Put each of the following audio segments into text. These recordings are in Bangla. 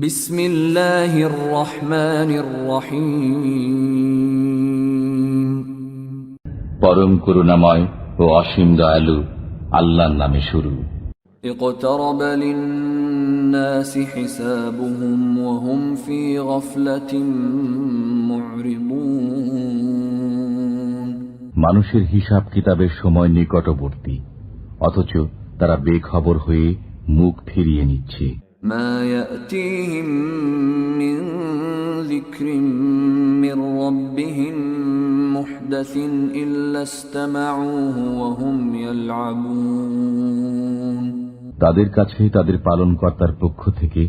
বিসমিল্লাহির রহমানির রহিম। পরম করুণাময় ও অসীম দয়ালু আল্লাহর নামে শুরু। اقترب للناس حسابهم وهم في غفلة معرضون। মানুষের হিসাব কিতাবের সময় নিকটবর্তী, অথচ তারা বেখবর হয়ে মুখ ফিরিয়ে নিচ্ছে। ما يأتيهم من ذكر من ربهم محدث إلا استمعوه وهم يلعبون। তাদের কাছে তাদের পালনকর্তার পক্ষ থেকে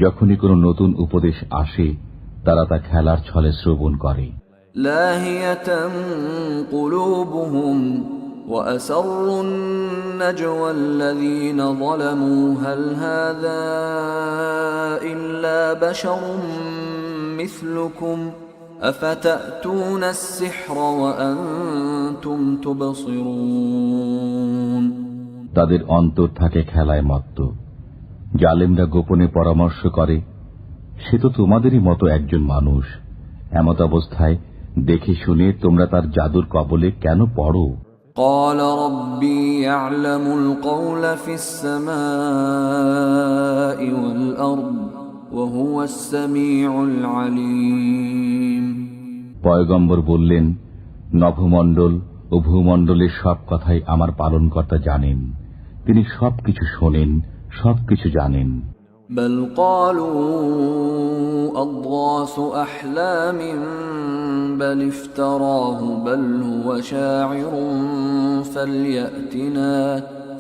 যখনই কোনো নতুন উপদেশ আসে, তারা তা খেলার ছলে শ্রবণ করে। لاهية قلوبهم وأسروا النجوى الذين ظلموا هل هذا إلا بشر مثلكم أفتأتون السحر وأنتم تبصرون। তাদের অন্তর থাকে খেলায় মত্ত। জালেমরা গোপনে পরামর্শ করে, সে তো তোমাদেরই মতো একজন মানুষ। এমত অবস্থায় দেখে শুনে তোমরা তার জাদুর কবলে কেন পড়ো? قال ربي يعلم القول في السماء والأرض وهو السميع العليم। পয়গম্বর বললেন, নভমণ্ডল ও ভূমণ্ডলের সব কথাই আমার পালনকর্তা জানেন, তিনি সবকিছু শোনেন, সবকিছু জানেন। بل قالوا أضغاث أحلام بل افتراه بل هو شاعر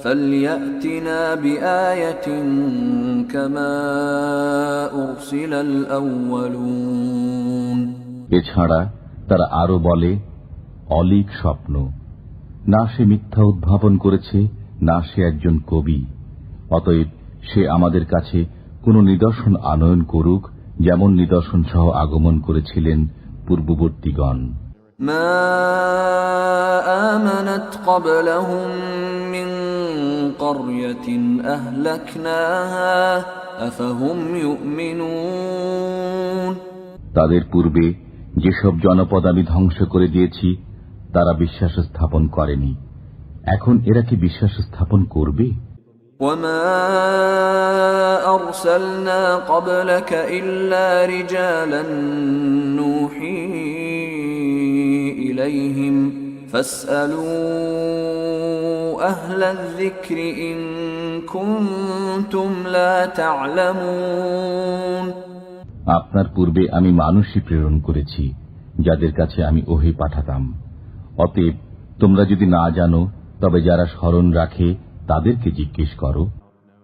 فليأتنا بآية كما أرسل الأولون। এছাড়া তারা আরো বলে, অলীক স্বপ্ন, না সে মিথ্যা উদ্ভাবন করেছে, না সে একজন কবি। অতএব সে আমাদের কাছে কোন নিদর্শন আনয়ন করুক, যেমন নিদর্শন সহ আগমন করেছিলেন পূর্ববর্তীগণ। মা আমানাত ক্বাবলাহুম মিন ক্বরয়াতিন আহলাকনাহা আফাহুম ইউমিনুন। তাদের পূর্বে যেসব জনপদ আমি ধ্বংস করে দিয়েছি, তারা বিশ্বাস স্থাপন করেনি। এখন এরা কি বিশ্বাস স্থাপন করবে? وما أرسلنا قبلك إلا رجالا نوحي إليهم فاسألوا أهل الذكر إن كنتم لا تعلمون। আপনার পূর্বে আমি মানুষই প্রেরণ করেছি, যাদের কাছে আমি ওহী পাঠাতাম। অতএব তোমরা যদি না জানো, তবে যারা স্মরণ রাখে তাদেরকে জিজ্ঞেস করো।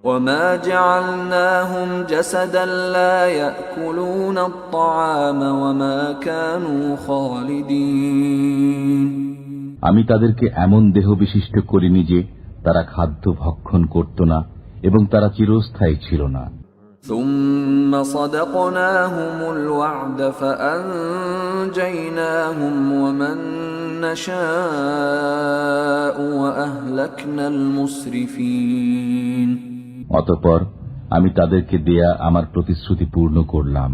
وما جعلناهم جسدا لا يأكلون الطعام وما كانوا خالدين। আমি তাদেরকে এমন দেহ বিশিষ্ট করিনি যে তারা খাদ্য ভক্ষণ করত না এবং তারা চিরস্থায়ী ছিল না। ثم صدقناهم الوعد فأنجيناهم ومن نشاء وأهلكنا المسرفين। অতঃপর আমি তাদেরকে দেয়া আমার প্রতিশ্রুতি পূর্ণ করলাম,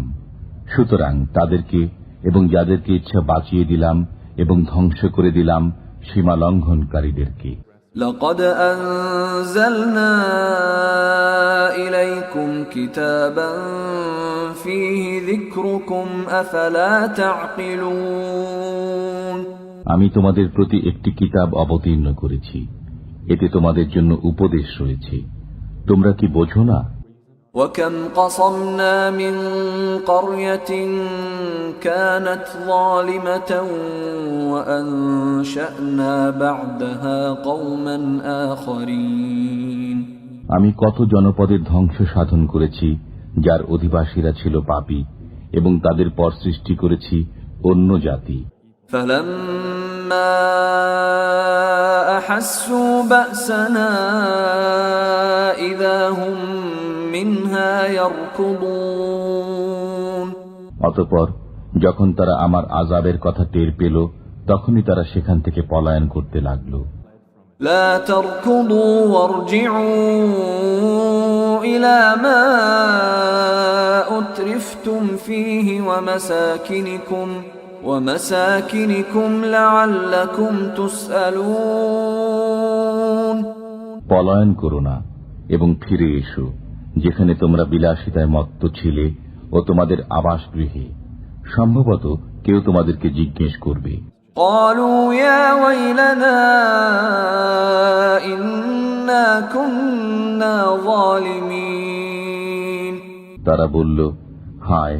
সুতরাং তাদেরকে এবং যাদেরকে ইচ্ছা বাঁচিয়ে দিলাম এবং ধ্বংস করে দিলাম সীমা লঙ্ঘনকারীদেরকে। لقد أنزلنا إليكم كتابا فيه ذكركم أفلا تعقلون। আমি তোমাদের প্রতি একটি কিতাব অবতীর্ণ করেছি, এতে তোমাদের জন্য উপদেশ রয়েছে, তোমরা কি বোঝো না? وكم قصمنا من قرية كانت ظالمة وأنشأنا بعدها قوما آخرين। আমি কত জনপদের ধ্বংস সাধন করেছি, যার অধিবাসীরা ছিল পাপী, এবং তাদের পর সৃষ্টি করেছি অন্য জাতি। فلما أحسوا بأسنا إذا هم منها يركضون। অতঃপর যখন তারা আমার আযাবের কথা টের পেল, তখনই তারা সেখান থেকে পলায়ন করতে লাগল। لا تركضوا وارجعوا إلى ما أترفتم فيه ومساكنكم لعلكم تسألون পলায়ন করো না এবং ফিরে এসো যেখানে তোমরা বিলাসিতায় মত্ত ছিলে ও তোমাদের আবাসগৃহে। সম্ভবত কেউ তোমাদেরকে জিজ্ঞেস করবে। قالوا يا ويلنا إنا كنا ظالمين তারা বলল, হায়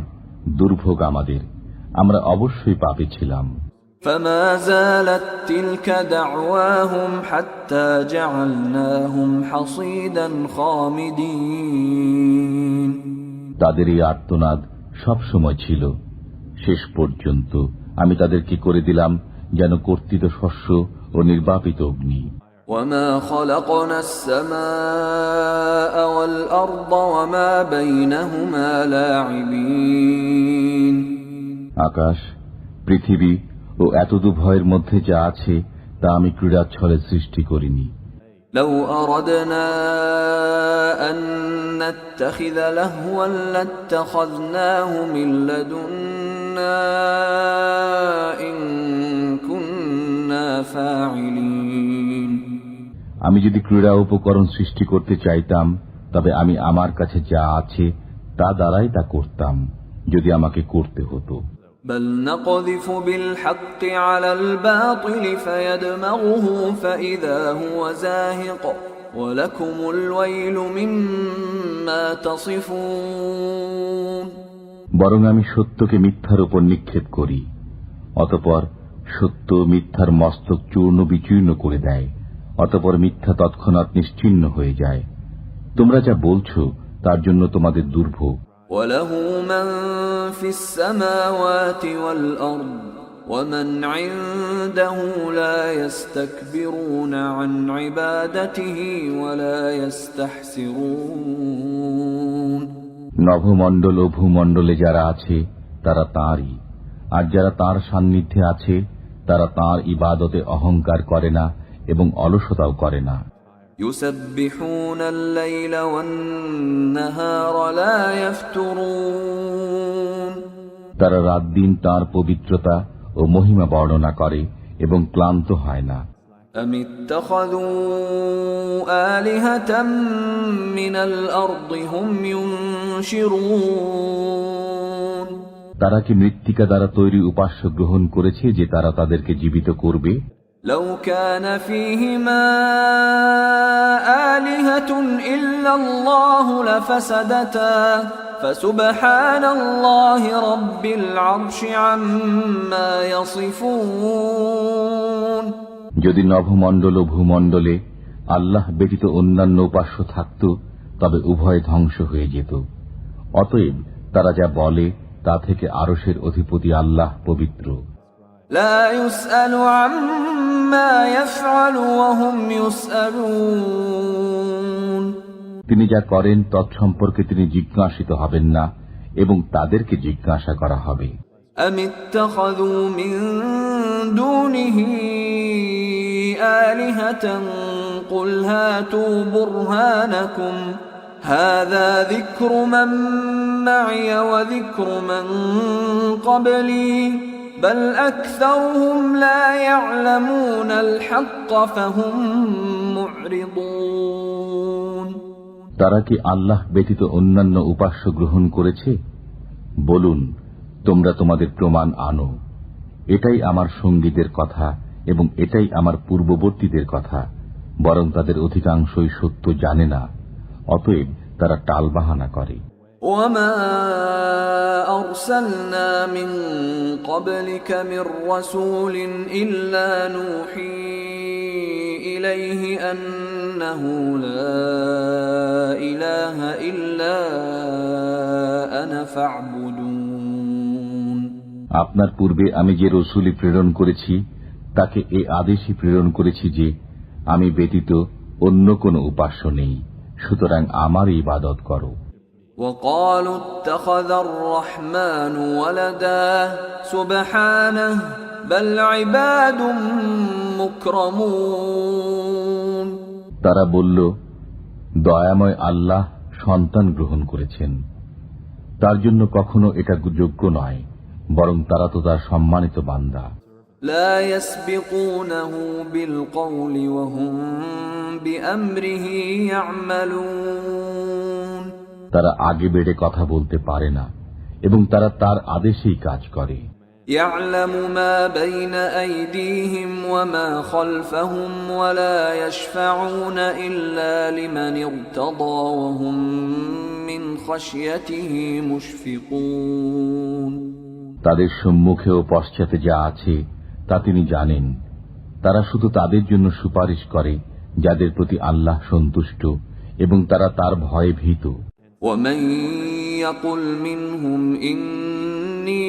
দুর্ভোগ আমাদের, আমরা অবশ্যই পাপী ছিলাম। فما زالت تلك دعواهم حتى جعلناهم حصيدا خامدين তাদের এই আর্তনাদ সব সময় ছিল, শেষ পর্যন্ত আমি তাদেরকে করে দিলাম যেন কর্তিত শস্য ও নির্বাপিত অগ্নি। وما خلقنا السماء والأرض وما بينهما لاعبين আকাশ, পৃথিবী ও এতদু ভয়ের মধ্যে যা আছে তা আমি ক্রীড়াচ্ছলে সৃষ্টি করিনি। لو أردنا أن نتخذ لهوا لاتخذناه من لدنا إن كنا فاعلين আমি যদি ক্রীড়া উপকরণ সৃষ্টি করতে চাইতাম তবে আমি আমার কাছে যা আছে তা দ্বারাই তা করতাম, যদি আমাকে করতে হতো। بل نقذف بالحق على الباطل فيدمغه فإذا هو زاهق ولكم الويل مما تصفون বরং আমি সত্যকে মিথ্যার উপর নিক্ষেপ করি, অতঃপর সত্য মিথ্যার মস্তক চূর্ণ বিচূর্ণ করে দেয়, অতঃপর মিথ্যা তৎক্ষণাৎ নিশ্চিহ্ন হয়ে যায়। তোমরা যা বলছো তার জন্য তোমাদের দুর্ভোগ। وله من في السماوات والأرض ومن عنده لا يستكبرون عن عبادته ولا يستحسرون নভমণ্ডল ও ভূমণ্ডলে যারা আছে তারা তাঁরই, আর যারা তাঁর সান্নিধ্যে আছে তারা তাঁর ইবাদতে অহংকার করে না এবং অলসতাও করে না। يسبحون الليل والنهار لا يفترون তারা রাত দিন তাঁর পবিত্রতা ও মহিমা বর্ণনা করে এবং ক্লান্ত হয় না। أم اتخذوا آلهة من الأرض هم ينشرون তারা কি মৃত্তিকা দ্বারা তৈরি উপাস্য গ্রহণ করেছে যে তারা তাদেরকে জীবিত করবে? لو كان فيهما آلهة إلا الله لفسدتا فسبحان الله رب العرش عما يصفون যদি নভমণ্ডল ও ভূমণ্ডলে আল্লাহ ব্যতীত অন্যান্য উপাস্য থাকত তবে উভয় ধ্বংস হয়ে যেত। অতএব তারা যা বলে তা থেকে আরশের অধিপতি আল্লাহ পবিত্র। لا يسأل عما يفعل وهم يسألون তিনি যা করেন তৎসম্পর্কে তিনি জিজ্ঞাসিত হবেন না এবং তাদেরকে জিজ্ঞাসা করা হবে। أم اتخذوا من دونه آلهة قل هاتوا برهانكم هذا ذكر من معي وذكر من قبلي بل أكثرهم لا يعلمون الحق فهم معرضون তারা কি আল্লাহ ব্যতীত অন্যান্য উপাস্য গ্রহণ করেছে? বলুন, তোমরা তোমাদের প্রমাণ আনো। এটাই আমার সঙ্গীদের কথা এবং এটাই আমার পূর্ববর্তীদের কথা, বরং তাদের অধিকাংশই সত্য জানে না, অতএব তারা টালবাহানা করে। وما أرسلنا من قبلك من رسول إلا نوحي إليه أنه لا إله إلا أنا فاعبدون আপনার পূর্বে আমি যে রসূলই প্রেরণ করেছি তাকে এই আদেশই প্রেরণ করেছি যে আমি ব্যতীত অন্য কোনো উপাস্য নেই, সুতরাং আমার ইবাদত করো। وقالوا اتخذ الرحمن ولدا سبحانه بل عباد مكرمون তারা বলল, দয়াময় আল্লাহ সন্তান গ্রহণ করেছেন, তার জন্য কখনো এটা যোগ্য নয়, বরং তারা তো তার সম্মানিত বান্দা। لا يسبقونه بالقول وهم بأمره يعملون তারা আগে বেড়ে কথা বলতে পারে না এবং তারা তার আদেশেই কাজ করে। يعلم ما بين أيديهم وما خلفهم ولا يشفعون إلا لمن ارتضى وهم من خشيته مشفقون তাদের সম্মুখে ও পশ্চাতে যা আছে তা তিনি জানেন। তারা শুধু তাদের জন্য সুপারিশ করে যাদের প্রতি আল্লাহ সন্তুষ্ট এবং তারা তার ভয়ে ভীত। ومن يقل منهم إني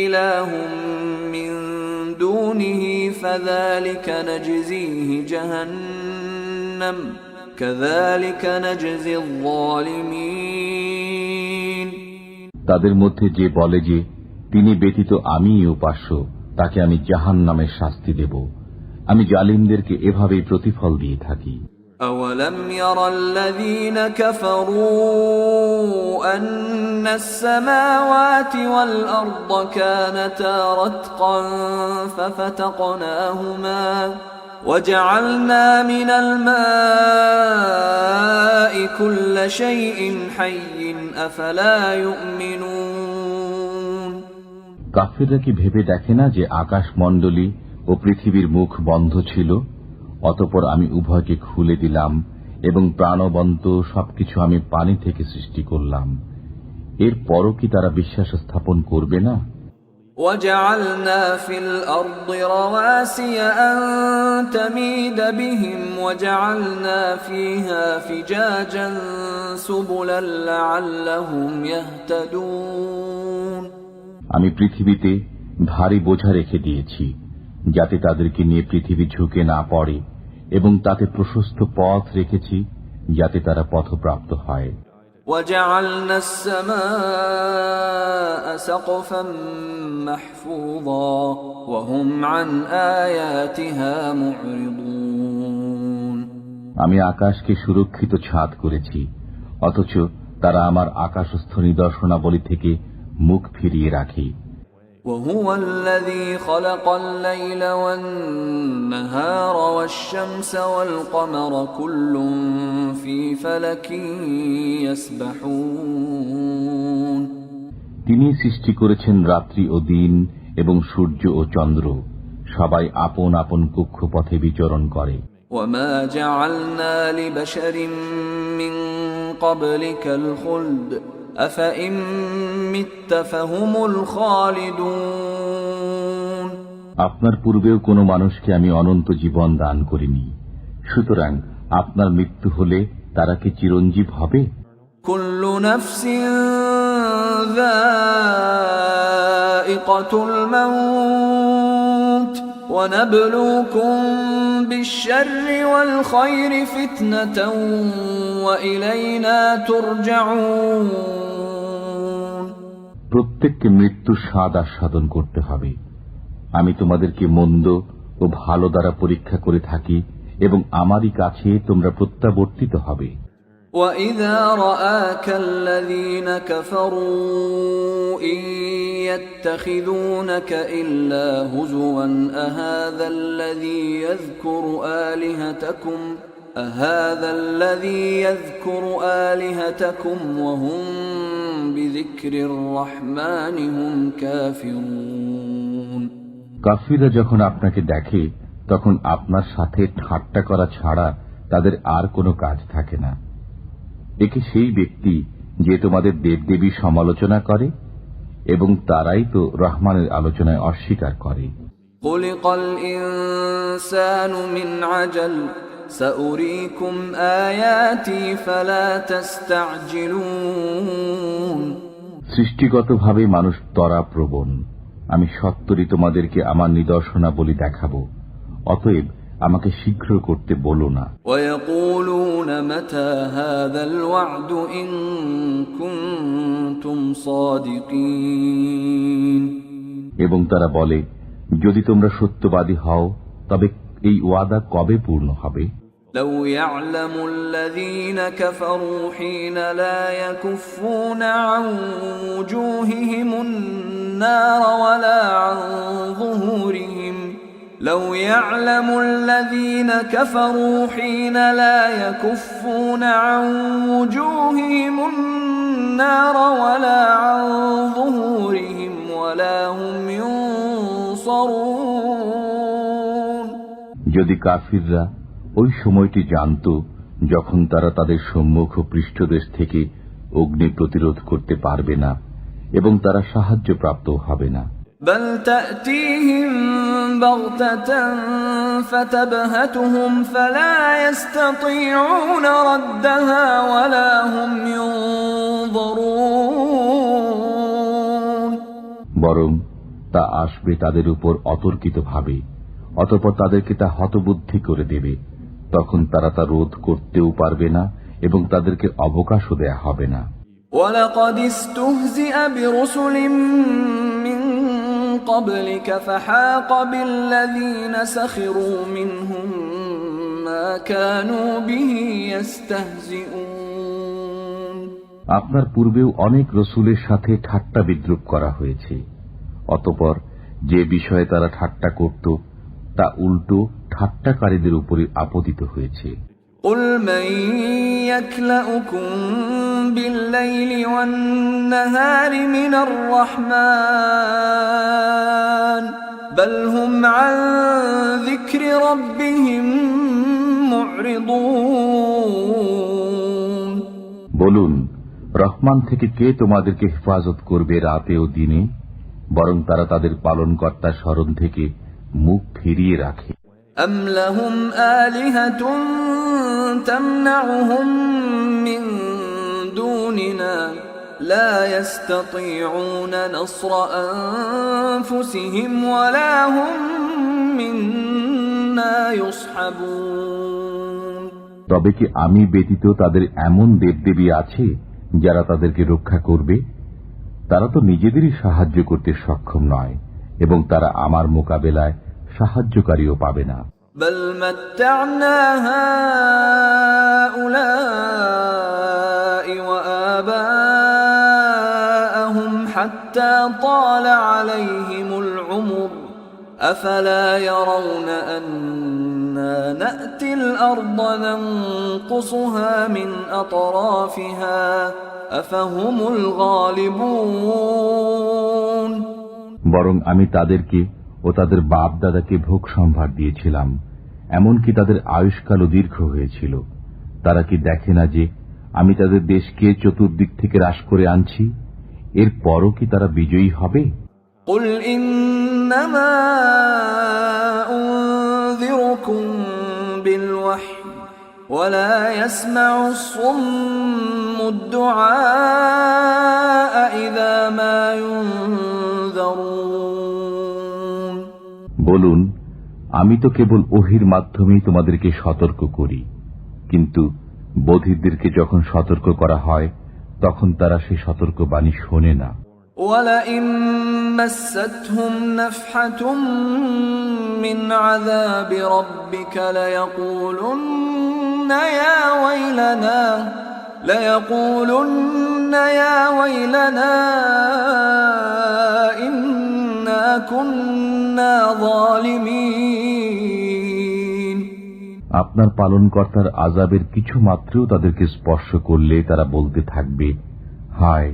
إله من دونه فذلك نجزيه جهنم كذلك نجزي الظالمين তাদের মধ্যে যে বলে যে তিনি ব্যতীত আমিই উপাস্য, তাকে আমি জাহান্নামের শাস্তি দেব। আমি জালিমদেরকে এভাবেই প্রতিফল দিয়ে থাকি। أولم ير الذين كفروا أن السماوات والأرض كانتا رتقا ففتقناهما وجعلنا من الماء كل شيء حي أفلا يؤمنون কাফিররা কি ভেবে দেখে না যে আকাশমণ্ডলী ও পৃথিবীর মুখ বন্ধ ছিল, অতঃপর আমি উভয়কে খুলে দিলাম এবং প্রাণবন্ত সবকিছু আমি পানি থেকে সৃষ্টি করলাম। এরপরও কি তারা বিশ্বাস স্থাপন করবে না? وجعلنا في الأرض رواسي أن تميد بهم وجعلنا فيها فجاجا سبلا لعلهم يهتدون আমি পৃথিবীতে ভারী বোঝা রেখে দিয়েছি যাতে তাদেরকে নিয়ে পৃথিবী ঝুঁকে না পড়ে, এবং তাতে প্রশস্ত পথ রেখেছি যাতে তারা পথপ্রাপ্ত হয়। وجعلنا السماء سقفا محفوظا وهم عن آياتها معرضون আমি আকাশকে সুরক্ষিত ছাদ করেছি, অথচ তারা আমার আকাশস্থ নিদর্শনাবলী থেকে মুখ ফিরিয়ে রাখে। وهو الذي خلق الليل والنهار والشمس والقمر كل في فلك يسبحون তিনি সৃষ্টি করেছেন রাত্রি ও দিন এবং সূর্য ও চন্দ্র, সবাই আপন আপন কক্ষপথে বিচরণ করে। وما جعلنا لبشر من قبلك الخلد أفإن مت فهم الخالدون আপনার পূর্বেও কোনো মানুষকে আমি অনন্ত জীবন দান করিনি, সুতরাং আপনার মৃত্যু হলে তারা কি চিরঞ্জীব হবে? كل نفس ذائقة الموت ونبلوكم بالشر والخير فتنة وإلينا ترجعون প্রত্যেককে মৃত্যুর স্বাদ আস্বাদন করতে হবে। আমি তোমাদেরকে মন্দ ও ভালো দ্বারা পরীক্ষা করে থাকি এবং আমারই কাছে তোমরা প্রত্যাবর্তিত হবে। وَإِذَا رَآكَ الَّذِينَ كَفَرُوا إِن يَتَّخِذُونَكَ إِلَّا هُزُوًا أَهَذَا الَّذِي يَذْكُرُ آلِهَتَكُمْ وَهُمْ بِذِكْرِ الرَّحْمَنِ هُمْ كَافِرُونَ কাফিররা যখন আপনাকে দেখে তখন আপনার সাথে ঠাট্টা করা ছাড়া তাদের আর কোনো কাজ থাকে না। একে সেই ব্যক্তি যে তোমাদের দেবদেবীর সমালোচনা করে, এবং তারাই তো রহমানের আলোচনায় অস্বীকার করে। خُلِقَ الْإِنسَانُ مِنْ عَجَلٍ سَأُرِيكُمْ آيَاتِي فَلَا تَسْتَعْجِلُونَ সৃষ্টিগতভাবে মানুষ ত্বরাপ্রবণ, আমি সত্তরই তোমাদেরকে আমার নিদর্শনাবলী দেখাবো, অতএব আমাকে শীঘ্র করতে বলো না। وَيَقُولُونَ مَتَى هَذَا الْوَعْدُ إِن كُنتُمْ صَادِقِينَ এবং তারা বলে, যদি তোমরা সত্যবাদী হও তবে এই ওয়াদা কবে পূর্ণ হবে? لو يعلم الذين كفروا حين لا يكفون عن وجوههم النار ولا عن ظهورهم لو يعلم الذين كفروا حين لا يكفون عن وجوههم النار ولا عن ظهورهم ولا هم ينصرون যদি কাফিররা ওই সময়টি জানত যখন তারা তাদের সম্মুখ ও পৃষ্ঠদেশ থেকে অগ্নি প্রতিরোধ করতে পারবে না এবং তারা সাহায্যপ্রাপ্ত হবে না। بل تأتيهم بغتة فتبهتهم فلا يستطيعون ردها ولا هم ينظرون বরং তা আসবে তাদের উপর অতর্কিতভাবে, অতঃপর তাদেরকে তা হতবুদ্ধি করে দেবে। তখন তারা তা রোধ করতেও পারবে না এবং তাদেরকে অবকাশও দেয়া হবে না। وَلَقَدِ اسْتُهْزِئَ بِرُسُلٍ مِّن قَبْلِكَ فَحَاقَ بِالَّذِينَ سَخِرُوا مِنْهُم مَّا كَانُوا بِهِ يَسْتَهْزِئُونَ আপনার পূর্বেও অনেক রসুলের সাথে ঠাট্টা বিদ্রূপ করা হয়েছে, অতঃপর যে বিষয়ে তারা ঠাট্টা করত তা উল্টো ঠাট্টাকারীদের উপরে আপতিত হয়েছে। قُلْ مَن يَكْلَؤُكُم بِاللَّيْلِ وَالنَّهَارِ مِنَ الرَّحْمَٰنِ بَلْ هُمْ عَن ذِكْرِ رَبِّهِم مُّعْرِضُونَ বলুন, রহমান থেকে কে তোমাদেরকে হেফাজত করবে রাতে ও দিনে? বরং তারা তাদের পালনকর্তার স্মরণ থেকে মুখ ফিরিয়ে রাখে। أَمْ لَهُمْ آلِهَةٌ تَمْنَعُهُم مِّن دُونِنَا لَا يَسْتَطِيعُونَ نَصْرَ أَنفُسِهِمْ وَلَا هُم مِّنَّا يُصْحَبُونَ তবে কি আমি ব্যতীত তাদের এমন দেবদেবী আছে যারা তাদেরকে রক্ষা করবে? তারা তো নিজেদেরই সাহায্য করতে সক্ষম নয় এবং তারা আমার মোকাবেলায় সাহায্যকারীও পাবে না। بل متعنا هؤلاء وآباءهم حتى طال عليهم العمر أفلا يرون أنا نأتي الأرض ننقصها من أطرافها أفهم الغالبون বরং আমি তাদেরকে ও তাদের বাপ দাদাকে ভোগ সম্ভার দিয়েছিলাম, এমনকি তাদের আয়ুষ্কালও দীর্ঘ হয়েছিল। তারা কি দেখে না যে আমি তাদের দেশকে চতুর্দিক থেকে হ্রাস করে আনছি? এর পরও কি তারা বিজয়ী হবে? قل إنما أنذركم بالوحي ولا يسمع الصم الدعاء إذا ما ينذرون বলুন, আমি তো কেবল ওহির মাধ্যমেই তোমাদেরকে সতর্ক করি, কিন্তু বধিরদেরকে যখন সতর্ক করা হয় তখন তারা সে সতর্কবাণী শোনে না। وَلَئِن مَّسَّتْهُمْ نَفْحَةٌ مِّنْ عَذَابِ رَبِّكَ لَيَقُولُنَّ يَا وَيْلَنَا إِنَّا كُنَّا ظَالِمِينَ আপনার পালনকর্তার আযাবের কিছু মাত্রও তাদেরকে স্পর্শ করলে তারা বলতে থাকবে, হায়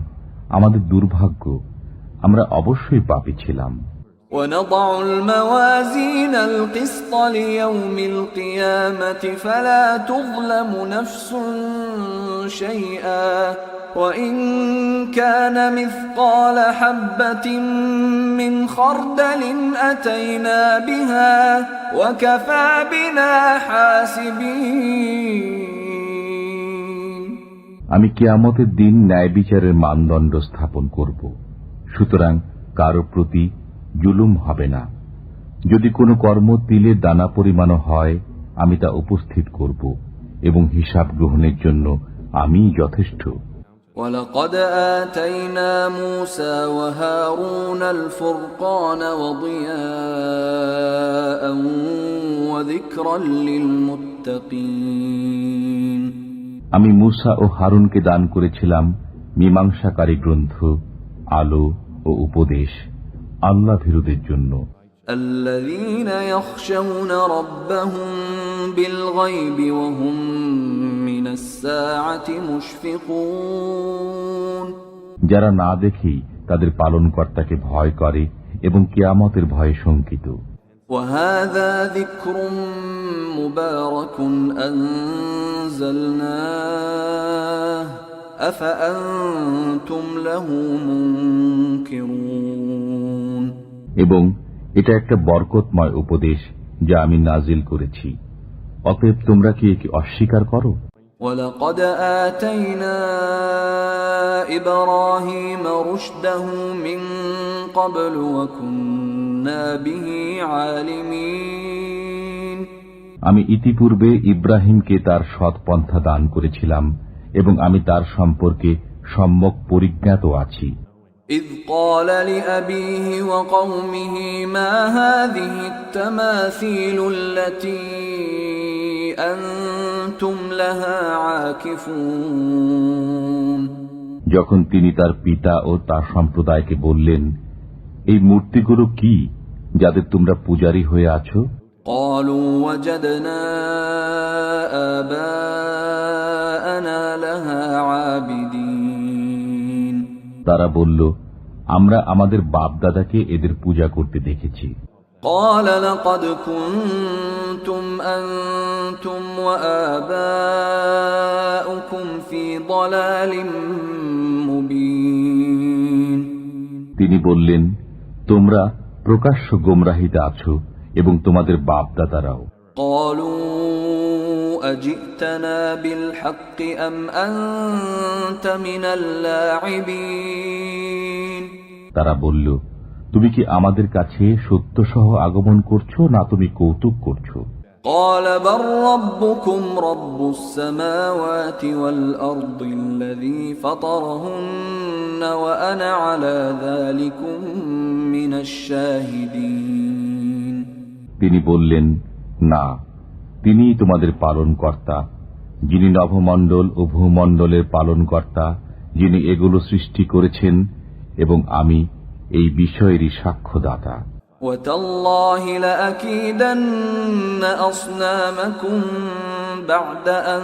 আমাদের দুর্ভাগ্য, আমরা অবশ্যই পাপী ছিলাম। وَنَضَعُ الْمَوَازِينَ الْقِسْطَ لِيَوْمِ الْقِيَامَةِ فَلَا تُظْلَمُ نَفْسٌ شَيْئًا وَإِن كَانَ مِثْقَالَ حَبَّةٍ مِّنْ خَرْدَلٍ أَتَيْنَا بِهَا وَكَفَى بِنَا حَاسِبِينَ আমি কিয়ামতের দিন ন্যায় বিচারের মানদণ্ড স্থাপন করব, সুতরাং কারো প্রতি জুলুম হবে না। যদি কোনো কর্ম তিলের দানা পরিমাণও হয়, আমি তা উপস্থিত করব এবং হিসাব গ্রহণের জন্য আমিই যথেষ্ট। وَلَقَدْ آتَيْنَا مُوسَى وَهَارُونَ الْفُرْقَانَ وَضِيَاءً وَذِكْرًا لِلْمُتَّقِينَ للمتقين আমি মূসা ও হারুনকে দান করেছিলাম মীমাংসাকারী গ্রন্থ, আলো ও উপদেশ আল্লাহ ভীরুদের জন্য। الذين يخشون ربهم بالغيب وهم من الساعة مشفقون যারা না দেখেই তাদের পালনকর্তাকে ভয় করে এবং কিয়ামতের ভয়ে শঙ্কিত। وهذا ذكر مبارك أنزلناه أفأنتم له منكرون এবং এটা একটা বরকতময় উপদেশ যা আমি নাজিল করেছি, অতএব তোমরা কি একে অস্বীকার করো? ولقد آتينا إبراهيم رشده من قبل وكنا به عالمين আমি ইতিপূর্বে ইব্রাহিমকে তার সৎ পন্থা দান করেছিলাম এবং আমি তার সম্পর্কে সম্যক পরিজ্ঞাত আছি। إذ قال لأبيه وقومه ما هذه التماثيل التي أنتم لها عاكفون যখন তিনি তার পিতা ও তার সম্প্রদায়কে বললেন, এই মূর্তিগুলো কি যাদের তোমরা পূজারী হয়ে আছো? قالوا وجدنا آباءنا لها عابدين তারা বলল, আমরা আমাদের বাপ দাদাকে এদের পূজা করতে দেখেছি। قال لقد كنتم أنتم وآباؤكم في ضلال مبين তিনি বললেন, তোমরা প্রকাশ্য গোমরাহিতে আছো এবং তোমাদের বাপ দাদারাও। قالوا أجئتنا بالحق أم أنت من اللاعبين তারা বলল, তুমি কি আমাদের কাছে সত্য সহ আগমন করছো না তুমি কৌতুক করছো? قال بل ربكم رب السماوات والأرض الذي فطرهن وأنا على ذلكم من الشاهدين তিনি বললেন, না, তিনিই তোমাদের পালনকর্তা, যিনি নভমণ্ডল ও ভূমণ্ডলের পালনকর্তা, যিনি এগুলো সৃষ্টি করেছেন এবং আমি এই বিষয়েরই সাক্ষ্যদাতা। وتالله لأكيدن أصنامكم بعد أن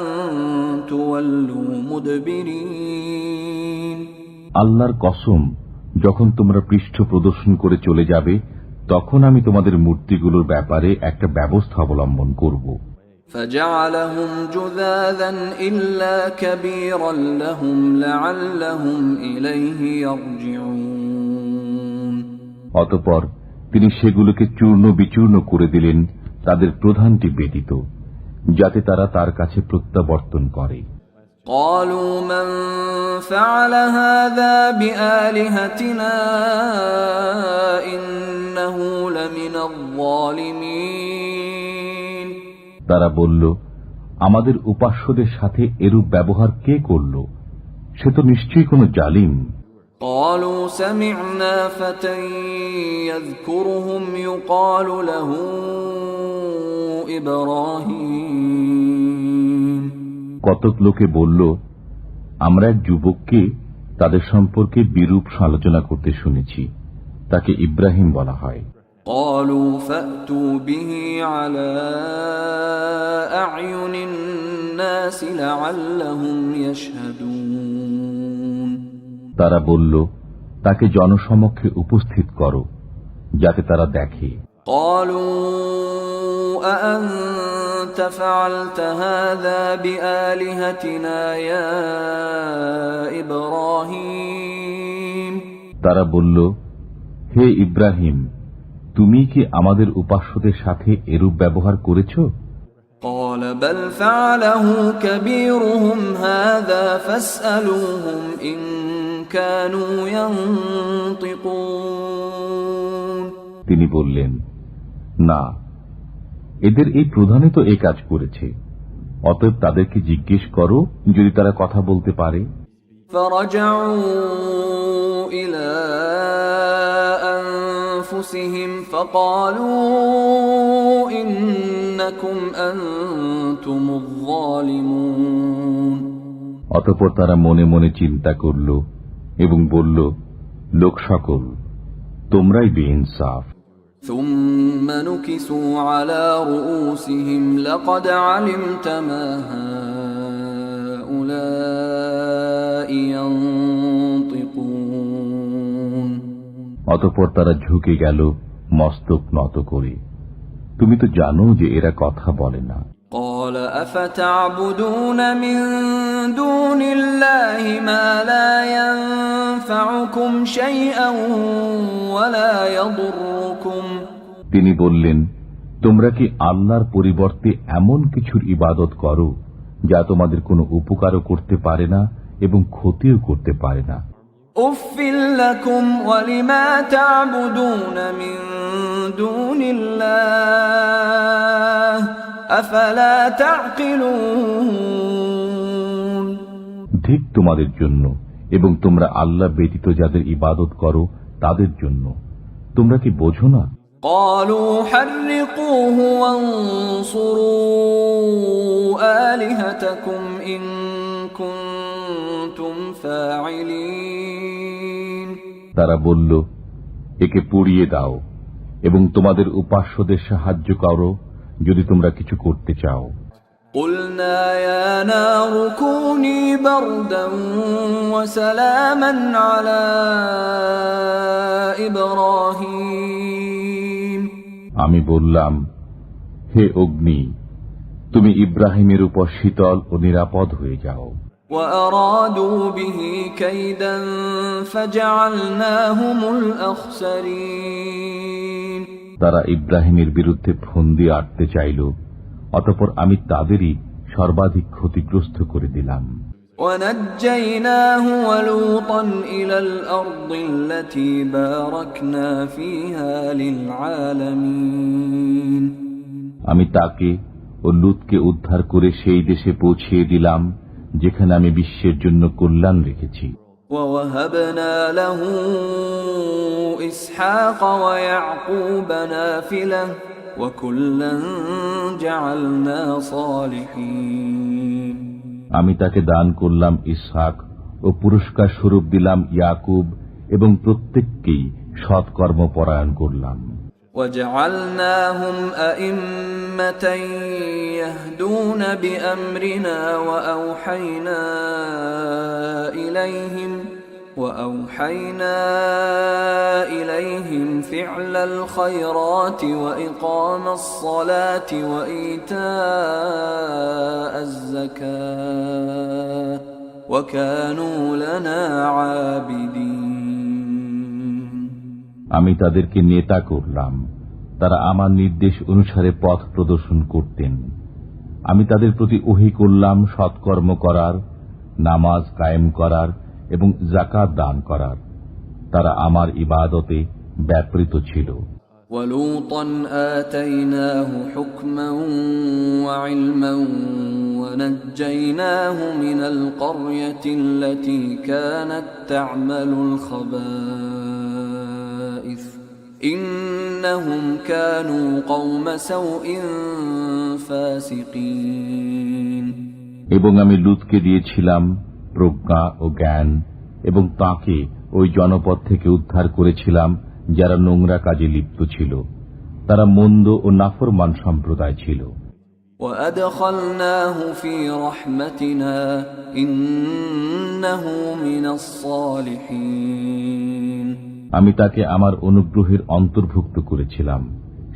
تولوا مدبرين আল্লাহর কসম, যখন তোমরা পৃষ্ঠ প্রদর্শন করে চলে যাবে তখন আমি তোমাদের মূর্তিগুলোর ব্যাপারে একটা ব্যবস্থা অবলম্বন করব। فجعلهم جذاذا إلا كبيرا لهم لعلهم إليه يرجعون অতঃপর তিনি সেগুলোকে চূর্ণ বিচূর্ণ করে দিলেন, তাদের প্রধানটি ব্যতীত, যাতে তারা তার কাছে প্রত্যাবর্তন করে। قالوا من فعل هذا بآلهتنا إنه لمن الظالمين তারা বলল, আমাদের উপাস্যদের সাথে এরূপ ব্যবহার কে করল? সে তো নিশ্চয়ই কোনো জালিম। قالوا سمعنا فتى يذكرهم يقال له إبراهيم কতক লোকে বলল, আমরা এক যুবককে তাদের সম্পর্কে বিরূপ সমালোচনা করতে শুনেছি, তাকে ইব্রাহিম বলা হয়। قالوا فأتوا به على أعين الناس لعلهم يشهدون তারা বলল, তাকে জনসমক্ষে উপস্থিত করো যাতে তারা দেখে। قالوا أأنت فعلت هذا بآلهتنا يا إبراهيم তারা বলল, হে ইব্রাহিম, তুমি কি আমাদের উপাস্যদের সাথে এরূপ ব্যবহার করেছ? قال بل فعله كبيرهم هذا فاسألوهم إن كانوا ينطقون তিনি বললেন, না, এদের এই প্রধানই তো এই কাজ করেছে, অতএব তাদেরকে জিজ্ঞেস করো যদি তারা কথা বলতে পারে। فرجعوا إلى أنفسهم فقالوا إن إنكم أنتم الظالمون অতঃপর তারা মনে মনে চিন্তা করল এবং বলল, লোক সকল, তোমরাই বেইনসাফ। ثم نكسوا على رؤوسهم لقد علمت ما هؤلاء ينطقون অতঃপর তারা ঝুঁকে গেল মস্তক নত করে, তুমি তো জানো যে এরা কথা বলে না। قال أفتعبدون من دون الله ما لا ينفعكم شيئا ولا يضركم তিনি বললেন, তোমরা কি আল্লাহর পরিবর্তে এমন কিছুর ইবাদত করো যা তোমাদের কোনো উপকারও করতে পারে না এবং ক্ষতিও করতে পারে না। أُفٍّ لكم ولما تعبدون من دون الله أفلا تعقلون ঠিক তোমাদের জন্য এবং তোমরা আল্লাহ ব্যতীত যাদের ইবাদত করো তাদের জন্য, তোমরা কি বোঝো না? قالوا حرقوه وانصروا آلهتكم إن كنتم فاعلين তারা বলল, একে পুড়িয়ে দাও এবং তোমাদের উপাস্যদের সাহায্য করো যদি তোমরা কিছু করতে চাও। قلنا يا نار كوني بردا وسلاما على إبراهيم আমি বললাম, হে অগ্নি, তুমি ইব্রাহিমের উপর শীতল ও নিরাপদ হয়ে যাও। وأرادوا به كيدا فجعلناهم الأخسرين তারা ইব্রাহিমের বিরুদ্ধে ফন্দি আটতে চাইল, অতঃপর আমি তাদেরই সর্বাধিক ক্ষতিগ্রস্ত করে দিলাম। ونجيناه ولوطا إلى الأرض التي باركنا فيها للعالمين আমি তাকে ও লূতকে উদ্ধার করে সেই দেশে পৌঁছিয়ে দিলাম যেখানে আমি বিশ্বের জন্য কল্যাণ রেখেছি। ووهبنا له إسحاق ويعقوب نافلة وكلا جعلنا صالحين আমি তাকে দান করলাম ইসহাক ও পুরস্কার স্বরূপ দিলাম ইয়াকুব এবং প্রত্যেককেই সৎকর্ম পরায়ণ করলাম। وجعلناهم أئمة يهدون بأمرنا وأوحينا إليهم فعل الخيرات وإقام الصلاة وإيتاء الزكاة وكانوا لنا عابدين আমি তাদেরকে নেতা করলাম, তারা আমার নির্দেশ অনুসারে পথ প্রদর্শন করতেন। আমি তাদের প্রতি ওহী করলাম সৎকর্ম করার, নামাজ কায়েম করার এবং যাকাত দান করার। তারা আমার ইবাদতে ব্যাপৃত ছিল। وَلُوطًا آتَيْنَاهُ حُكْمًا وَعِلْمًا وَنَجَّيْنَاهُ مِنَ الْقَرْيَةِ الَّتِي كَانَتْ تَعْمَلُ الْخَبَائِثَ إِنَّهُمْ كَانُوا قَوْمَ سَوْءٍ فَاسِقِينَ এবং আমি লূতকে দিয়েছিলাম প্রজ্ঞা ও জ্ঞান এবং তাকে ওই জনপদ থেকে উদ্ধার করেছিলাম যারা নোংরা কাজে লিপ্ত ছিল। তারা মন্দ ও নাফরমান সম্প্রদায় ছিল। وَأَدْخَلْنَاهُ فِي رَحْمَتِنَا إِنَّهُ مِنَ الصَّالِحِينَ আমি তাকে আমার অনুগ্রহের অন্তর্ভুক্ত করেছিলাম,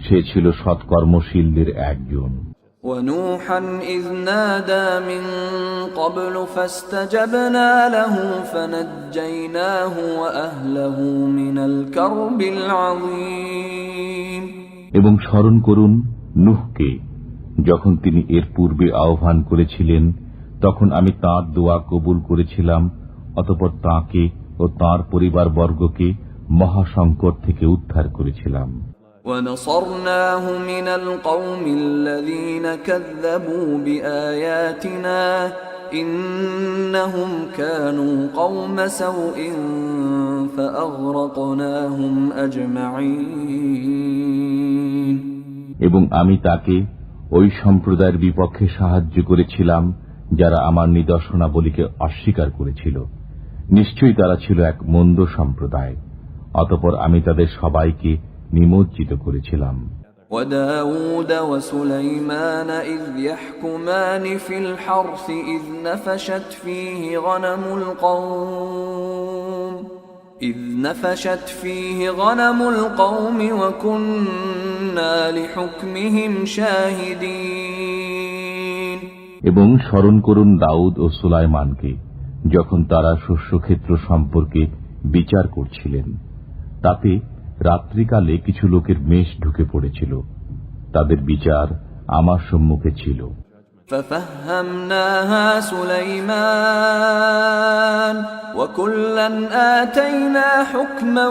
সে ছিল সৎকর্মশীলদের একজন। وَنُوحًا إِذْ نَادَى مِن قَبْلُ فَاسْتَجَبْنَا لَهُ فَنَجَّيْنَاهُ وَأَهْلَهُ مِنَ الْكَرْبِ الْعَظِيمِ এবং স্মরণ করুন নূহকে, যখন তিনি এর পূর্বে আহ্বান করেছিলেন, তখন আমি তাঁর দোয়া কবুল করেছিলাম, অতঃপর তাঁকে ও তাঁর পরিবারবর্গকে মহাসংকট থেকে উদ্ধার করেছিলাম। وَنَصَرْنَاهُ مِنَ الْقَوْمِ الَّذِينَ كَذَّبُوا بِآيَاتِنَا إِنَّهُمْ كَانُوا قَوْمَ سَوْءٍ فَأَغْرَقْنَاهُمْ أَجْمَعِينَ এবং আমি তাকে ওই সম্প্রদায়ের বিপক্ষে সাহায্য করেছিলাম যারা আমার নিদর্শনাবলীকে অস্বীকার করেছিল। নিশ্চয়ই তারা ছিল এক মন্দ সম্প্রদায়। অতঃপর আমি তাদের সবাইকে নিমজ্জিত করেছিলাম। وَدَاوُودَ وَسُلَيْمَانَ إِذْ يَحْكُمَانِ فِي الْحَرْثِ إِذْ نَفَشَتْ فِيهِ غَنَمُ الْقَوْمِ وَكُنَّا لِحُكْمِهِمْ شَاهِدِينَ। এবং স্মরণ করুন দাউদ ও সুলাইমানকে যখন তারা শস্যক্ষেত্র সম্পর্কে বিচার করছিলেন। তাতে রাত্রিকালে কিছু লোকের মেষ ঢুকে পড়েছিল। তাদের বিচার আমার সম্মুখে ছিল। فَفَهَّمْنَاهَا سُلَيْمَانَ وَكُلًّا آتَيْنَا حُكْمًا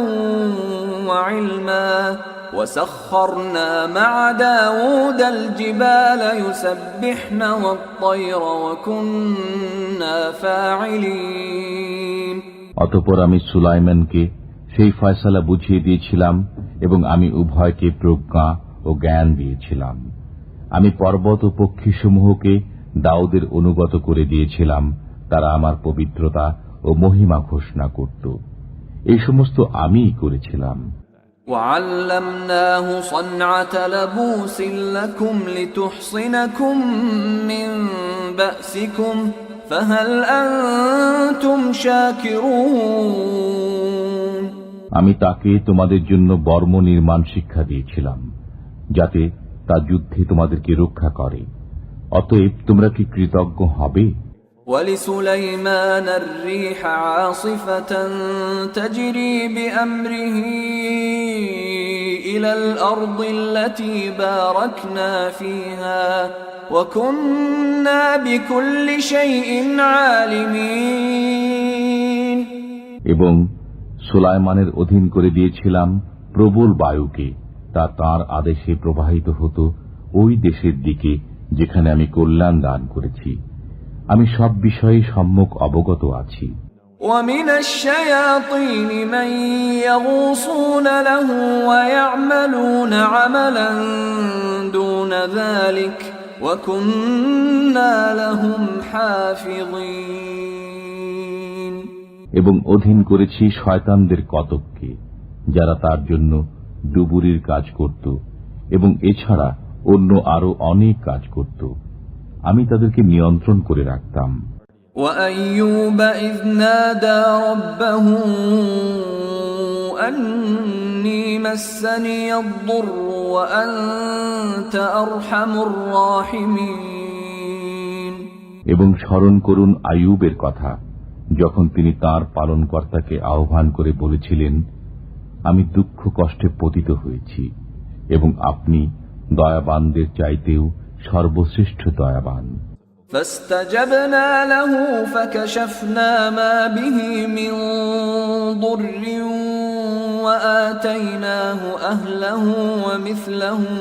وَعِلْمًا وَسَخَّرْنَا مَعَ دَاوُودَ الْجِبَالَ يُسَبِّحْنَ وَالطَّيْرَ وَكُنَّا فَاعِلِينَ। অতঃপর আমি সুলাইমানকে সেই ফয়সালা বুঝিয়ে দিয়েছিলাম এবং আমি উভয়কে প্রজ্ঞা ও জ্ঞান দিয়েছিলাম। আমি পর্বত ও পক্ষীসমূহকে দাউদের অনুগত করে দিয়েছিলাম। তারা আমার পবিত্রতা ও মহিমা ঘোষণা করত। এই সমস্ত আমিই করেছিলাম। وَعَلَّمْنَاهُ صَنْعَةَ لَبُوسٍ لَكُمْ لِتُحْصِنَكُمْ مِنْ بَأْسِكُمْ فَهَلْ أَنْتُمْ شَاكِرُونَ। আমি তাকে তোমাদের জন্য বর্ম নির্মাণ শিক্ষা দিয়েছিলাম, যাতে তা যুদ্ধে তোমাদেরকে রক্ষা করে। অতএব তোমরা কি কৃতজ্ঞ হবে? وَلِسُلَيْمَانَ الرِّيحَ عَاصِفَةً تَجْرِي بِأَمْرِهِ إِلَى الْأَرْضِ الَّتِي بَارَكْنَا فِيهَا وَكُنَّا بِكُلِّ شَيْءٍ عَالِمِينَ। এবং সুলাইমানের অধীন করে দিয়েছিলাম প্রবল বায়ুকে। তা তাঁর আদেশে প্রবাহিত হতো ওই দেশের দিকে যেখানে আমি কল্যাণ দান করেছি। আমি সব বিষয়ে সম্যক অবগত আছি। وَمِنَ الشَّيَاطِينِ مَن يَغُوصُونَ لَهُ وَيَعْمَلُونَ عَمَلًا دُونَ ذَلِكَ وَكُنَّا لَهُمْ حَافِظِينَ। এবং অধীন করেছি শয়তানদের কতককে, যারা তার জন্য ডুবুরির কাজ করত এবং এছাড়া অন্য আরো অনেক কাজ করত। আমি তাদেরকে নিয়ন্ত্রণ করে রাখতাম। وَأَيُّوبَ إِذْ نَادَى رَبَّهُ أَنِّي مَسَّنِيَ الضُّرُّ وَأَنْتَ أَرْحَمُ الراحمين। এবং স্মরণ করুন আইয়ুবের কথা, যখন তিনি তাঁর পালনকর্তাকে আহ্বান করে বলেছিলেন, আমি দুঃখ কষ্টে পতিত হয়েছি এবং আপনি দয়াবানদের চাইতেও সর্বশ্রেষ্ঠ দয়াবান। فاستجبنا له فكشفنا ما به من ضر وآتيناه أهله ومثلهم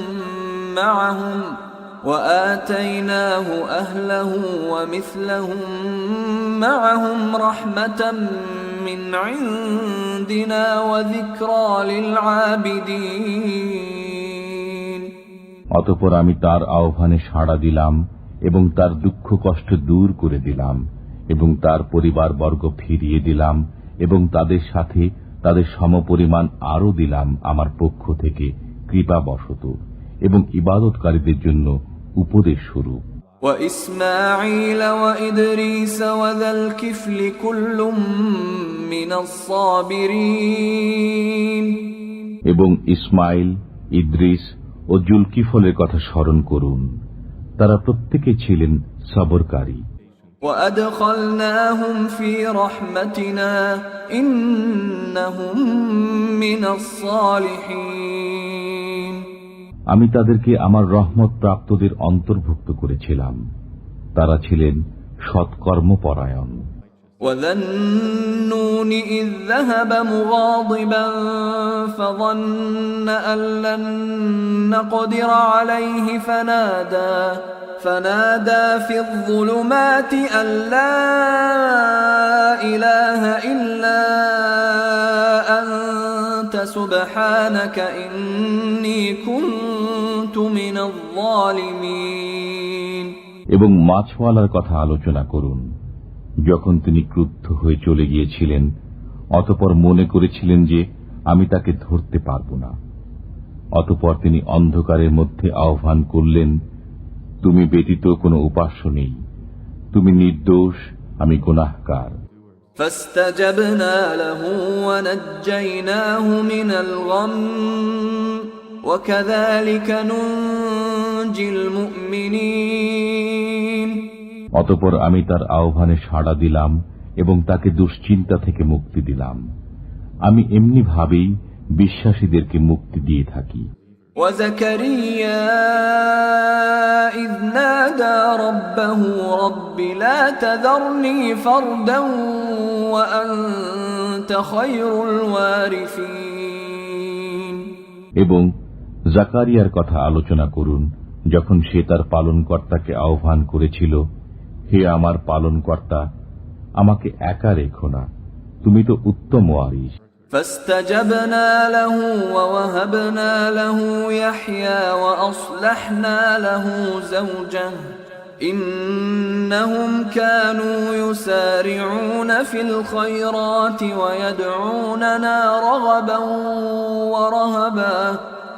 معهم رحمة من عندنا وذكرى للعابدين। অতঃপর আমি তার আহ্বানে সাড়া দিলাম এবং তার দুঃখ কষ্ট দূর করে দিলাম এবং তার পরিবারবর্গ ফিরিয়ে দিলাম এবং তাদের সাথে তাদের সমপরিমাণ আরো দিলাম আমার পক্ষ থেকে কৃপাবশত এবং ইবাদতকারীদের জন্য উপদেশ স্বরূপ। وإسماعيل وإدريس وذا الكفل كل من الصابرين। এবং ইসমাইল, ইদ্রিস ও জুলকিফলের কথা স্মরণ করুন, তারা প্রত্যেকে ছিলেন সবরকারী। وأدخلناهم في رحمتنا إنهم من الصالحين। আমি তাদেরকে আমার রহমত প্রাপ্তদের অন্তর্ভুক্ত করেছিলাম, তারা ছিলেন সৎকর্মপরায়ণ। وذا النون إذ ذهب مغاضبا فظن أن لن نقدر عليه فنادى في الظلمات أن لا إله إلا أنت سبحانك إني كنت من الظالمين এবং মাছওয়ালার কথা আলোচনা করুন। যখন তিনি ক্রুদ্ধ হয়ে চলে গিয়েছিলেন, অতঃপর মনে করেছিলেন যে আমি তাকে ধরতে পারব না। অতঃপর তিনি অন্ধকারের মধ্যে আহ্বান করলেন, তুমি ব্যতীত কোনো উপাস্য নেই, তুমি নির্দোষ, আমি গুনাহগার। فاستجبنا له ونجيناه من الغم وكذلك ننجي المؤمنين অতঃপর আমি তার আহ্বানে সাড়া দিলাম এবং তাকে দুশ্চিন্তা থেকে মুক্তি দিলাম। আমি এমনি ভাবেই বিশ্বাসীদেরকে মুক্তি দিয়ে থাকি। وزكريا إذ نادى ربه رب لا تذرني فردا وأنت خير الوارثين এবং জাকারিয়ার কথা আলোচনা করুন, যখন সে তার পালনকর্তাকে আহ্বান করেছিল, হে আমার পালনকর্তা, আমাকে একা রেখো না, তুমি তো উত্তম ওয়ারিস। فاستجبنا له ووهبنا له يحيى وأصلحنا له زوجه إنهم كانوا يسارعون في الخيرات ويدعوننا رغبا ورهبا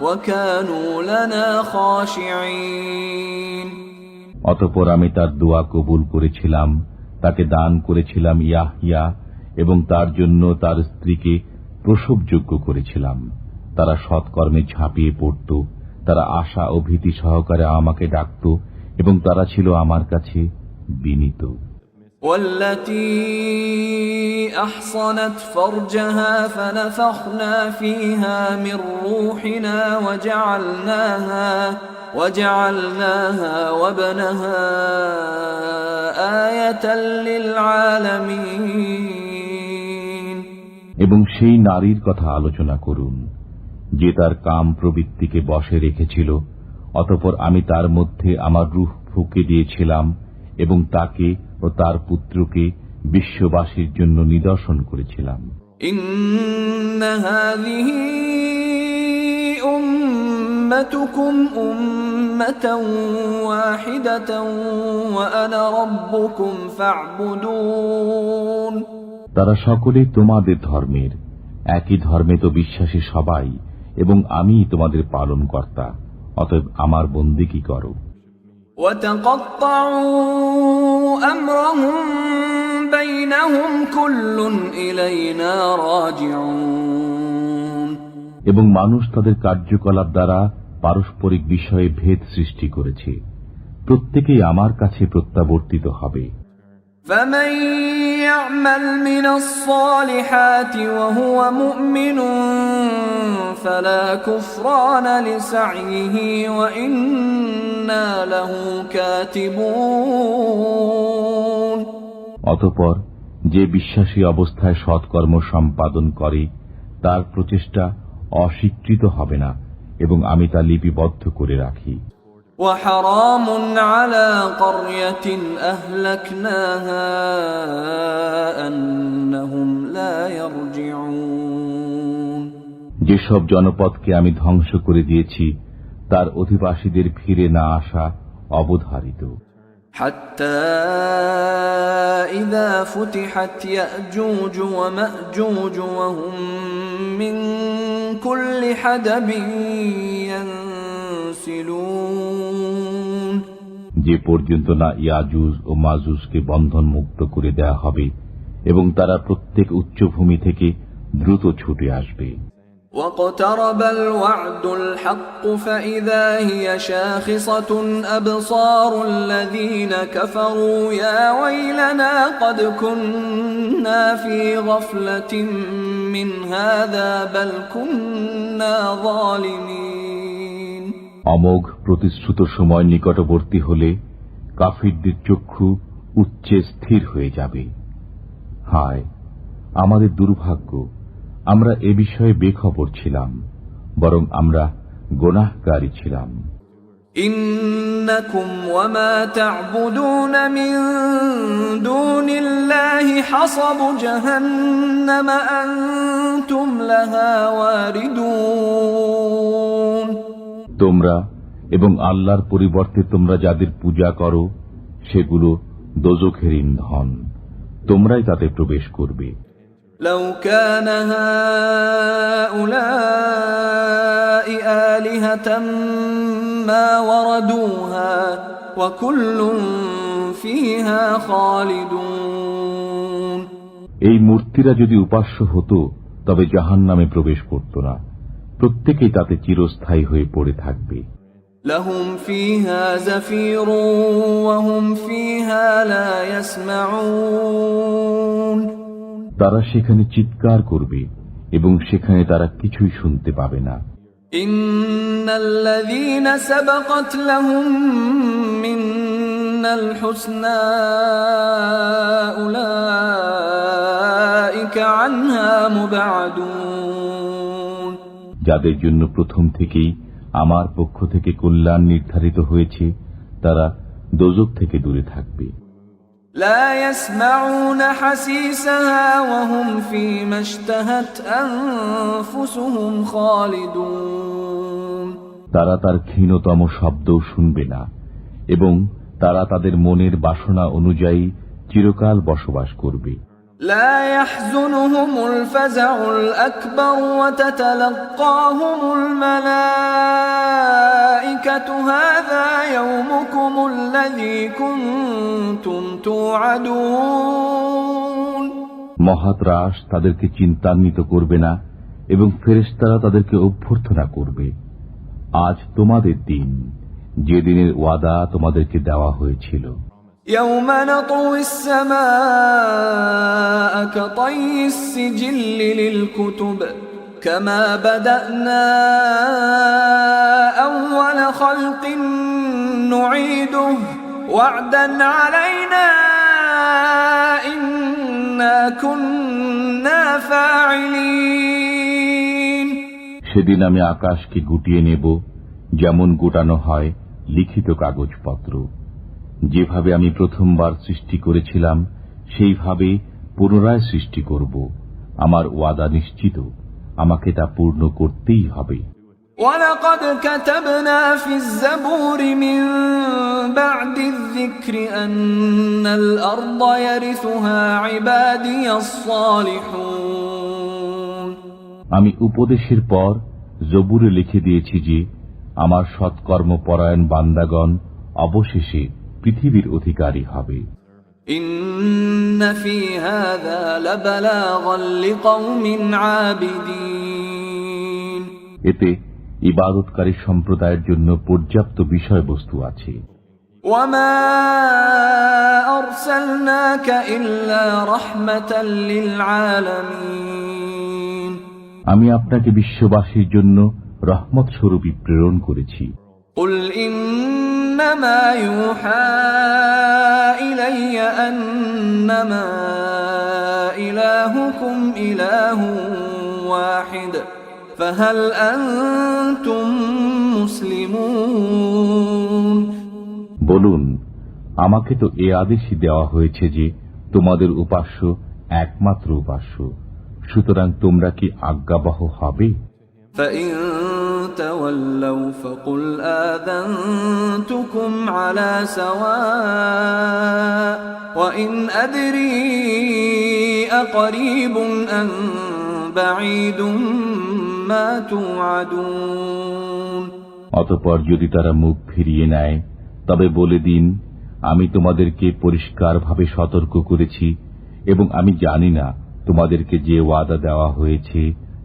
وكانوا لنا خاشعين অতঃপর আমি তার দোয়া কবুল করেছিলাম, তাকে দান করেছিলাম ইয়াহইয়া এবং তার জন্য তার স্ত্রীকে প্রসবযোগ্য করেছিলাম। তারা সৎকর্মে ঝাঁপিয়ে পড়ত, তারা আশা ও ভীতি সহকারে আমাকে ডাকত এবং তারা ছিল আমার কাছে বিনীত। والتي أحصنت فرجها فنفخنا فيها من روحنا وجعلناها وابنها آية للعالمين এবং সেই নারীর কথা আলোচনা করুন, যে তার কাম প্রবৃত্তিকে বশে রেখেছিল, অতঃপর আমি তার মধ্যে আমার রূহ ফুঁকে দিয়েছিলাম এবং তাকে ও তার পুত্রকে বিশ্ববাসীর জন্য নিদর্শন করেছিলাম। إن هذه أمتكم أمة واحدة وأنا ربكم فاعبدون তারা সকলে তোমাদের ধর্মের, একই ধর্মে তো বিশ্বাসী সবাই, এবং আমি তোমাদের পালনকর্তা, অতএব আমার বন্দেগী করো। وتقطعوا أمرهم بينهم كل إلينا راجعون এবং মানুষ তাদের কার্যকলাপ দ্বারা পারস্পরিক বিষয়ে ভেদ সৃষ্টি করেছে, প্রত্যেকেই আমার কাছে প্রত্যাবর্তিত হবে। فمن يعمل من الصالحات وهو مؤمن فلا كفران لسعيه وإنا له كاتبون অতঃপর যে বিশ্বাসী অবস্থায় সৎকর্ম সম্পাদন করে, তার প্রচেষ্টা অস্বীকৃত হবে না এবং আমি তা লিপিবদ্ধ করে রাখি। وحرام على قرية أهلكناها أنهم لا يرجعون যেসব জনপদকে আমি ধ্বংস করে দিয়েছি, তার অধিবাসীদের ফিরে না আসা অবধারিত। حتى إذا فتحت يأجوج ومأجوج وهم من كل حدب ينسلون যে পর্যন্ত না ইয়াজুজ ও মাজুজকে বন্ধন মুক্ত করে দেয়া হবে এবং তারা প্রত্যেক উচ্চভূমি থেকে দ্রুত ছুটে আসবে। واقترب الوعد الحق فإذا هي شاخصة أبصار الذين كفروا يا ويلنا قد كنا في غفلة من هذا بل كنا ظالمين অমোঘ প্রতিশ্রুত সময় নিকটবর্তী হলে কাফিরদের চক্ষু উচ্চে স্থির হয়ে যাবে। হায় আমাদের দুর্ভাগ্য, আমরা এ বিষয়ে বেখবর ছিলাম, বরং আমরা গুনাহকারী ছিলাম। إنكم وما تعبدون من دون الله حصب جهنم أنتم لها واردون তোমরা এবং আল্লাহর পরিবর্তে তোমরা যাদের পূজা করো সেগুলো দোজখের ইন্ধন, তোমরাই তাতে প্রবেশ করবে। لو كان هؤلاء آلهة ما وردوها وكل فيها خالدون এই মূর্তিরা যদি উপাস্য হতো তবে জাহান্নামে প্রবেশ করত না, প্রত্যেকেই তাতে চিরস্থায়ী হয়ে পড়ে থাকবে। لهم فيها زفير وهم فيها لا يسمعون তারা সেখানে চিৎকার করবে এবং সেখানে তারা কিছুই শুনতে পাবে না। إن الذين سبقت لهم منا الحسنى أولئك عنها مبعدون যাদের জন্য প্রথম থেকেই আমার পক্ষ থেকে কল্যাণ নির্ধারিত হয়েছে তারা দোজখ থেকে দূরে থাকবে। لا يسمعون حسيسها وهم فيما اشتهت أنفسهم خالدون তারা তার ক্ষীণতম শব্দও শুনবে না এবং তারা তাদের মনের বাসনা অনুযায়ী চিরকাল বসবাস করবে। لا يحزنهم الفزع الأكبر وتتلقاهم الملائكة هذا يومكم الذي كنتم توعدون মহাত্রাস তাদেরকে চিন্তান্বিত করবে না এবং ফেরেশতারা তাদেরকে অভ্যর্থনা করবে, আজ তোমাদের দিন, যে দিনের ওয়াদা তোমাদেরকে দেওয়া হয়েছিল। يوم نطوي السماء كطي السجل للكتب كما بدأنا أول خلق نعيده وعدا علينا إنا كنا فاعلين সেদিন আমি আকাশকে গুটিয়ে নেব যেমন গোটানো হয় লিখিত কাগজপত্র। যেভাবে আমি প্রথমবার সৃষ্টি করেছিলাম সেইভাবে পুনরায় সৃষ্টি করব। আমার ওয়াদা নিশ্চিত, আমাকে তা পূর্ণ করতেই হবে। وَلَقَدْ كَتَبْنَا فِي الزَّبُورِ مِن بَعْدِ الذِّكْرِ أَنَّ الْأَرْضَ يَرِثُهَا عِبَادِيَ الصَّالِحُونَ আমি উপদেশের পর জবুরে লিখে দিয়েছি যে আমার সৎকর্মপরায়ণ বান্দাগণ অবশেষে পৃথিবীর অধিকারী হবে। إِنَّ فِي هَذَا لَبَلَاغًا لِقَوْمٍ عَابِدِينَ এতে ইবাদতকারী সম্প্রদায়ের জন্য পর্যাপ্ত বিষয়বস্তু আছে। وَمَا أَرْسَلْنَاكَ إِلَّا رَحْمَةً لِلْعَالَمِينَ আমি আপনাকে বিশ্ববাসীর জন্য রহমত স্বরূপী প্রেরণ করেছি। قُلْ إِنَّمَا يُوحَى إِلَيَّ أَنَّمَا إِلَٰهُكُمْ إِلَٰهٌ وَاحِدٌ فَهَلْ أَنتُم مُّسْلِمُونَ বলুন, আমাকে তো এ আদেশই দেওয়া হয়েছে যে তোমাদের উপাস্য একমাত্র উপাস্য, সুতরাং তোমরা কি আজ্ঞাবহ হবে? فَإِن تَوَلَّوْا فَقُلْ آذَنتُكُمْ عَلَىٰ سَوَاءٍ وَإِنْ أَدْرِي أَقَرِيبٌ أَمْ بَعِيدٌ مَّا تُوعَدُونَ অতঃপর যদি তারা মুখ ফিরিয়ে নেয় তবে বলে দিন, আমি তোমাদেরকে পরিষ্কারভাবে সতর্ক করেছি এবং আমি জানি না তোমাদেরকে যে ওয়াদা দেওয়া হয়েছে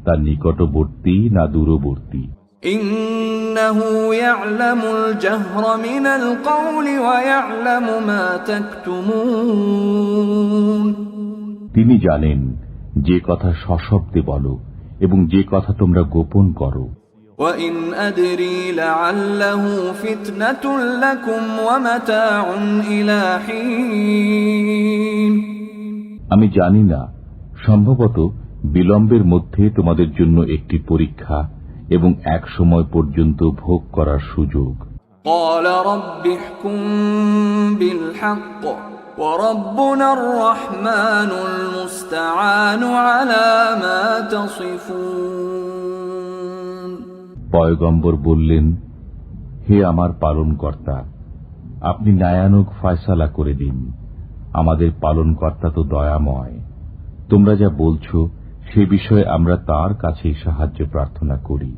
তা নিকটবর্তী না দূরবর্তী। ইন্নাহু ইয়ালামুল জাহরা মিনাল কওলি ওয়া ইয়ালামু মা তাকতুমুন তিনি জানেন যে কথা সশব্দে বলো এবং যে কথা তোমরা গোপন করো। ওয়া ইন আদরি লাআল্লাহু ফিতনাতুল লাকুম ওয়া মাতাউন ইলা হিন আমি জানি না, সম্ভবত বিলম্বের মধ্যে তোমাদের জন্য একটি পরীক্ষা এবং এক সময় পর্যন্ত ভোগ করার সুযোগ। قال رب احكم بالحق وربنا الرحمن المستعان على ما تصفون পয়গম্বর বললেন, হে আমার পালনকর্তা, আপনি ন্যায়ানুগ ফয়সালা করে দিন। আমাদের পালনকর্তা তো দয়াময়। তোমরা যা বলছো সে বিষয়ে আমরা তার কাছেই সাহায্য প্রার্থনা করি।